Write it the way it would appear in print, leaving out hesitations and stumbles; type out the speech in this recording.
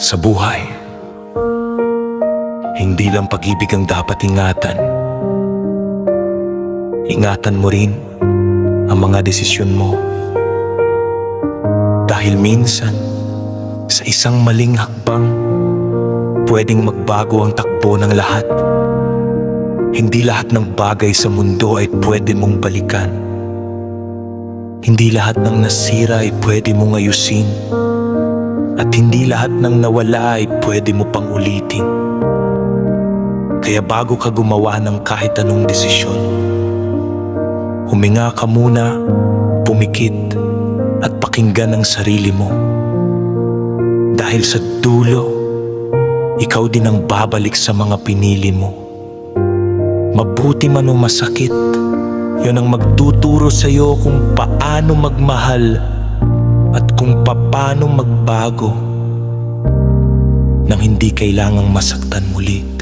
Sa buhay, hindi lang pag-ibig ang dapat ingatan. Ingatan mo rin ang mga desisyon mo. Dahil minsan, sa isang maling hakbang, pwedeng magbago ang takbo ng lahat. Hindi lahat ng bagay sa mundo ay pwede mong balikan. Hindi lahat ng nasira ay pwede mong ayusin. At hindi lahat ng nawala ay pwede mo pang ulitin. Kaya bago ka gumawa ng kahit anong desisyon, huminga ka muna, pumikit, at pakinggan ang sarili mo. Dahil sa dulo, ikaw din ang babalik sa mga pinili mo. Mabuti man o masakit, yun ang magtuturo sa'yo kung paano magmahal at kung paano magbago nang hindi kailangang masaktan muli.